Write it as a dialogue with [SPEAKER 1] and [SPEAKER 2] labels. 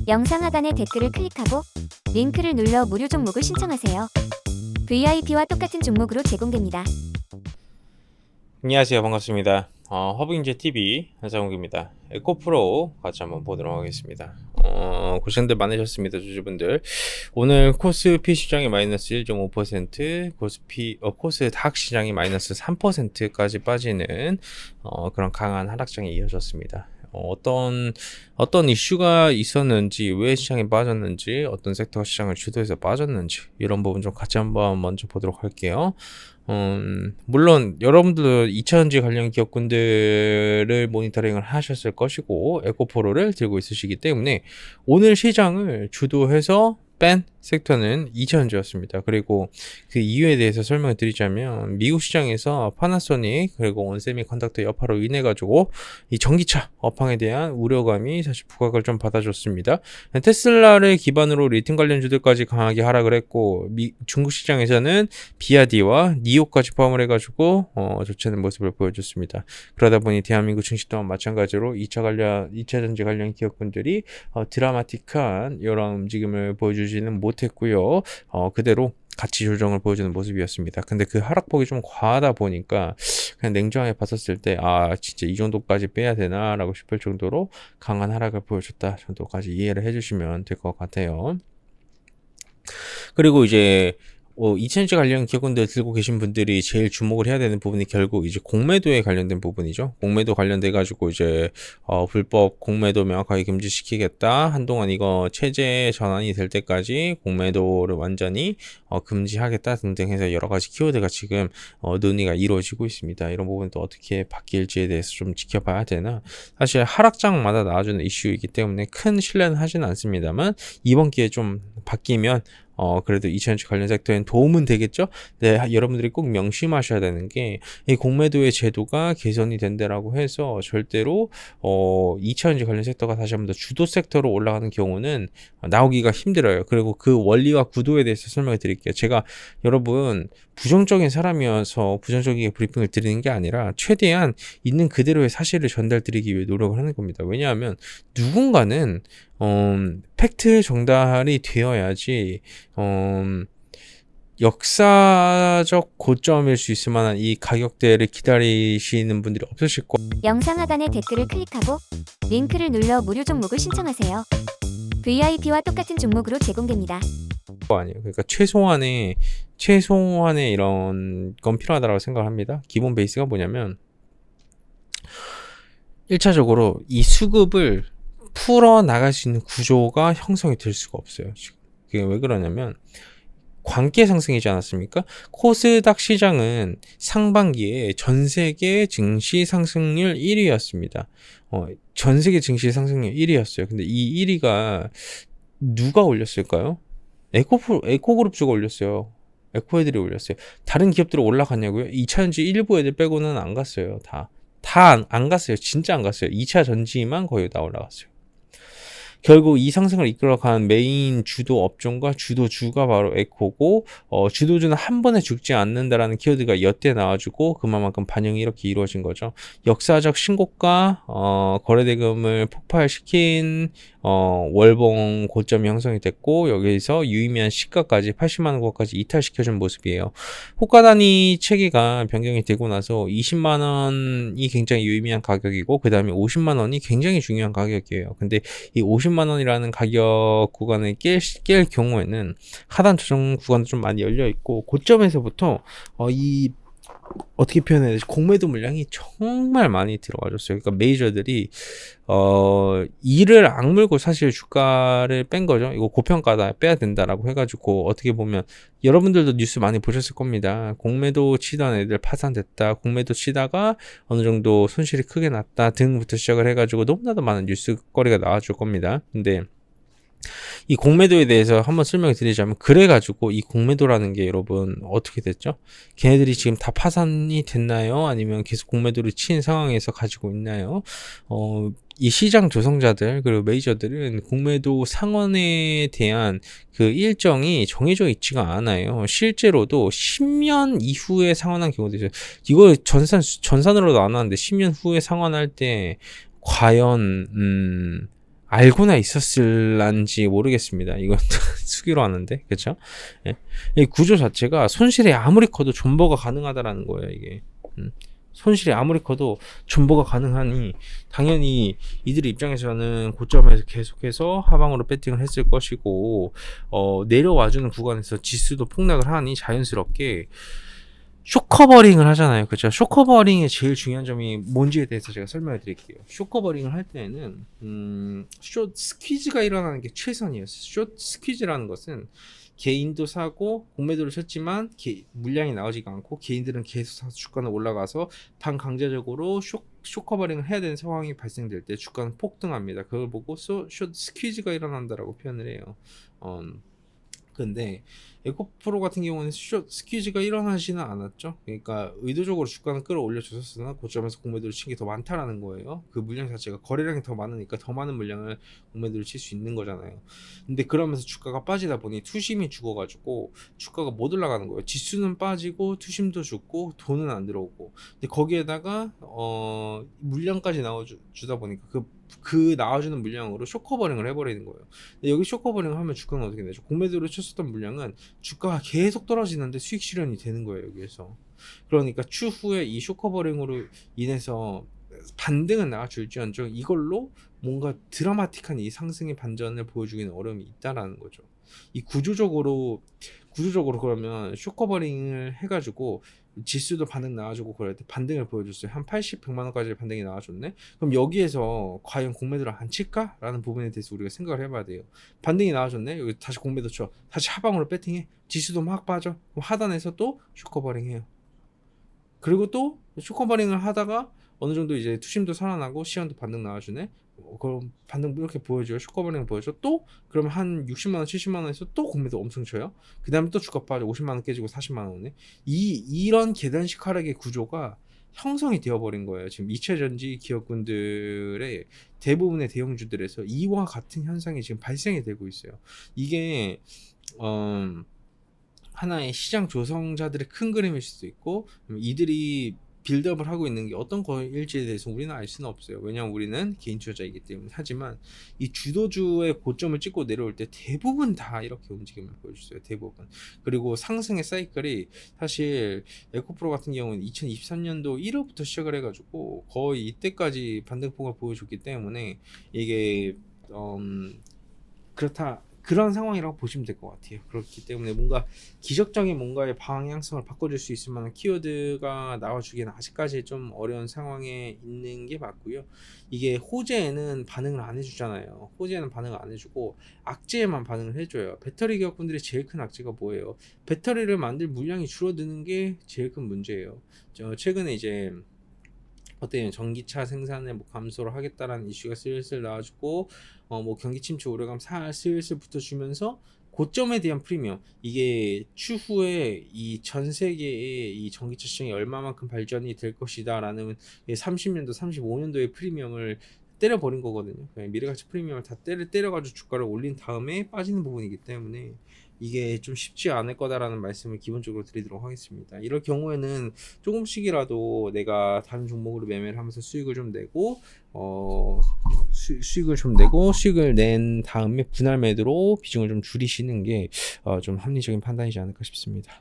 [SPEAKER 1] 영상 하단의 댓글을 클릭하고 링크를 눌러 무료 종목을 신청하세요. VIP와 똑같은 종목으로 제공됩니다.
[SPEAKER 2] 안녕하세요. 반갑습니다. 허브인제TV 한상욱입니다. 에코프로 같이 한번 보도록 하겠습니다. 고생들 많으셨습니다. 주주분들. 오늘 코스피 시장이 마이너스 1.5%, 코스닥 시장이 마이너스 3%까지 빠지는 그런 강한 하락장이 이어졌습니다. 어떤 이슈가 있었는지, 왜 시장이 빠졌는지, 어떤 섹터가 시장을 주도해서 빠졌는지, 이런 부분 좀 같이 한번 먼저 보도록 할게요. 물론 여러분들 2차전지 관련 기업군들을 모니터링을 하셨을 것이고 에코프로를 들고 있으시기 때문에 오늘 시장을 주도해서 뺀 섹터는 2차전지였습니다. 그리고 그 이유에 대해서 설명을 드리자면 미국 시장에서 파나소닉 그리고 온세미컨덕터 여파로 인해 가지고 이 전기차 업황에 대한 우려감이 사실 부각을 좀 받아줬습니다. 테슬라를 기반으로 리튬 관련주들까지 강하게 하락을 했고 중국 시장에서는 비아디와 니오까지 포함을 해가지고 좋지 않은 모습을 보여줬습니다. 그러다 보니 대한민국 증시 또한 마찬가지로 2차전지 관련 기업군들이 드라마틱한 이런 움직임을 보여주지는 못했고요. 그대로 가치 조정을 보여주는 모습이었습니다. 근데 그 하락폭이 좀 과하다 보니까 그냥 냉정하게 봤었을 때 진짜 이 정도까지 빼야 되나 라고 싶을 정도로 강한 하락을 보여줬다 정도까지 이해를 해주시면 될 것 같아요. 그리고 이제 2차전지 관련 기업군들 들고 계신 분들이 제일 주목을 해야 되는 부분이 결국 이제 공매도에 관련된 부분이죠. 공매도 관련돼 가지고 이제 불법 공매도 명확하게 금지시키겠다. 한동안 이거 체제 전환이 될 때까지 공매도를 완전히 금지하겠다 등등 해서 여러 가지 키워드가 지금 논의가 이루어지고 있습니다. 이런 부분도 어떻게 바뀔지에 대해서 좀 지켜봐야 되나. 사실 하락장마다 나와주는 이슈이기 때문에 큰 신뢰는 하지는 않습니다만 이번 기회에 좀 바뀌면 그래도 2차전지 관련 섹터엔 도움은 되겠죠? 네, 여러분들이 꼭 명심하셔야 되는 게, 이 공매도의 제도가 개선이 된다라고 해서 절대로, 2차전지 관련 섹터가 다시 한번 더 주도 섹터로 올라가는 경우는 나오기가 힘들어요. 그리고 그 원리와 구도에 대해서 설명을 드릴게요. 제가 여러분, 부정적인 사람이어서 부정적인 브리핑을 드리는 게 아니라 최대한 있는 그대로의 사실을 전달드리기 위해 노력을 하는 겁니다. 왜냐하면 누군가는 팩트 전달이 되어야지 역사적 고점일 수 있을 만한 이 가격대를 기다리시는 분들이 없으실 거예요.
[SPEAKER 1] 영상 하단의 댓글을 클릭하고 링크를 눌러 무료 종목을 신청하세요. VIP와 똑같은 종목으로 제공됩니다.
[SPEAKER 2] 아니에요. 그러니까 최소한의 이런 건 필요하다고 생각합니다. 기본 베이스가 뭐냐면 1차적으로 이 수급을 풀어 나갈 수 있는 구조가 형성이 될 수가 없어요. 지금 그게 왜 그러냐면 관계 상승이지 않았습니까? 코스닥 시장은 상반기에 전 세계 증시 상승률 1위였습니다. 전 세계 증시 상승률 1위였어요. 근데 이 1위가 누가 올렸을까요? 에코그룹주가 올렸어요. 에코 애들이 올렸어요. 다른 기업들은 올라갔냐고요? 2차전지 일부 애들 빼고는 안 갔어요. 다 안 갔어요. 진짜 안 갔어요. 2차 전지만 거의 다 올라갔어요. 결국 이 상승을 이끌어간 메인 주도 업종과 주도주가 바로 에코고, 주도주는 한 번에 죽지 않는다라는 키워드가 여태 나와주고 그만큼 반영이 이렇게 이루어진 거죠. 역사적 신고가 거래대금을 폭발시킨 월봉 고점이 형성이 됐고 여기서 유의미한 시가까지 80만원 고까지 이탈시켜준 모습이에요. 호가 단위 체계가 변경이 되고 나서 20만원이 굉장히 유의미한 가격이고 그 다음에 50만원이 굉장히 중요한 가격이에요. 근데 이 50만원이라는 가격 구간을 깰 경우에는 하단 조정 구간도 좀 많이 열려있고 고점에서부터 어떻게 표현해야 되지? 공매도 물량이 정말 많이 들어와줬어요. 그러니까 메이저들이 이를 악물고 사실 주가를 뺀 거죠. 이거 고평가다 빼야 된다라고 해가지고 어떻게 보면 여러분들도 뉴스 많이 보셨을 겁니다. 공매도 치던 애들 파산됐다. 공매도 치다가 어느 정도 손실이 크게 났다 등부터 시작을 해가지고 너무나도 많은 뉴스거리가 나와줄 겁니다. 근데 이 공매도에 대해서 한번 설명을 드리자면 그래가지고 이 공매도라는 게 여러분 어떻게 됐죠? 걔네들이 지금 다 파산이 됐나요? 아니면 계속 공매도를 친 상황에서 가지고 있나요? 이 시장 조성자들 그리고 메이저들은 공매도 상한에 대한 그 일정이 정해져 있지가 않아요. 실제로도 10년 이후에 상한한 경우도 있어요. 이거 전산으로 나왔는데 10년 후에 상한할 때 과연 알고나 있었을란지 모르겠습니다. 이건 수기로 하는데, 그쵸? 예. 이 구조 자체가 손실이 아무리 커도 존버가 가능하다라는 거예요, 이게. 손실이 아무리 커도 존버가 가능하니 당연히 이들 입장에서는 고점에서 계속해서 하방으로 배팅을 했을 것이고, 내려와주는 구간에서 지수도 폭락을 하니 자연스럽게 쇼커버링을 하잖아요. 그죠? 쇼커버링의 제일 중요한 점이 뭔지에 대해서 제가 설명해 드릴게요. 쇼커버링을 할 때는 숏 스퀴즈가 일어나는 게 최선이에요. 숏 스퀴즈라는 것은 개인도 사고 공매도를 쳤지만 물량이 나오지가 않고 개인들은 계속 사서 주가는 올라가서 반강제적으로 쇼커버링을 해야 되는 상황이 발생될 때 주가는 폭등합니다. 그걸 보고 숏 스퀴즈가 일어난다라고 표현을 해요. 근데 에코프로 같은 경우는 숏 스퀴즈가 일어나지는 않았죠. 그러니까 의도적으로 주가는 끌어올려 줬었으나 고점에서 공매도를 친 게 더 많다라는 거예요. 그 물량 자체가 거래량이 더 많으니까 더 많은 물량을 공매도를 칠 수 있는 거잖아요. 근데 그러면서 주가가 빠지다 보니 투심이 죽어가지고 주가가 못 올라가는 거예요. 지수는 빠지고 투심도 죽고 돈은 안 들어오고. 근데 거기에다가 물량까지 나와주다 보니까 그 나와주는 물량으로 쇼커버링을 해버리는 거예요. 근데 여기 쇼커버링을 하면 주가는 어떻게 되죠? 공매도로 쳤었던 물량은 주가가 계속 떨어지는데 수익 실현이 되는 거예요, 여기에서. 그러니까 추후에 이 쇼커버링으로 인해서 반등은 나와줄지언정 이걸로 뭔가 드라마틱한 이 상승의 반전을 보여주기는 어려움이 있다라는 거죠. 이 구조적으로 그러면 쇼커버링을 해가지고 지수도 반등 나와주고 그럴 때 반등을 보여줬어요. 한 80, 100만 원까지 반등이 나와줬네. 그럼 여기에서 과연 공매도를 안 칠까? 라는 부분에 대해서 우리가 생각을 해봐야 돼요. 반등이 나와줬네. 여기 다시 공매도 쳐. 다시 하방으로 배팅해. 지수도 막 빠져. 그럼 하단에서 또 쇼커버링 해요. 그리고 또 쇼커버링을 하다가 어느 정도 이제 투심도 살아나고 시간도 반등 나와주네. 그럼 반등 이렇게 보여줘요. 쇼커버링 보여줘. 또 그러면 한 60만원 70만원에서 또 공매도 엄청 쳐요. 그 다음에 또 주가 빠져 50만원 깨지고 40만원에 이런 계단식 하락의 구조가 형성이 되어버린 거예요. 지금 이체전지 기업군들의 대부분의 대형주들에서 이와 같은 현상이 지금 발생이 되고 있어요. 이게 하나의 시장 조성자들의 큰 그림일 수도 있고, 이들이 빌드업을 하고 있는 게 어떤 거일지에 대해서 우리는 알 수는 없어요. 왜냐하면 우리는 개인 투자자이기 때문에. 하지만 이 주도주의 고점을 찍고 내려올 때 대부분 다 이렇게 움직임을 보여줬어요. 대부분. 그리고 상승의 사이클이 사실 에코프로 같은 경우는 2023년도 1월부터 시작을 해가지고 거의 이때까지 반등폭을 보여줬기 때문에 이게 그런 상황이라고 보시면 될 것 같아요. 그렇기 때문에 뭔가 기적적인 뭔가의 방향성을 바꿔줄 수 있을 만한 키워드가 나와주기는 아직까지 좀 어려운 상황에 있는 게 맞고요. 이게 호재에는 반응을 안 해주잖아요. 호재에는 반응을 안 해주고 악재에만 반응을 해줘요. 배터리 기업분들의 제일 큰 악재가 뭐예요? 배터리를 만들 물량이 줄어드는 게 제일 큰 문제예요. 최근에 이제 어때요? 전기차 생산을 뭐 감소를 하겠다라는 이슈가 슬슬 나와주고, 뭐 경기 침체 우려감 슬슬 붙어주면서 고점에 대한 프리미엄, 이게 추후에 이 전 세계의 이 전기차 시장이 얼마만큼 발전이 될 것이다라는 30년도, 35년도의 프리미엄을 때려버린 거거든요. 미래가치 프리미엄을 다 때려가지고 주가를 올린 다음에 빠지는 부분이기 때문에 이게 좀 쉽지 않을 거다라는 말씀을 기본적으로 드리도록 하겠습니다. 이럴 경우에는 조금씩이라도 내가 다른 종목으로 매매를 하면서 수익을 좀 내고 수익을 낸 다음에 분할 매도로 비중을 좀 줄이시는 게 좀 합리적인 판단이지 않을까 싶습니다.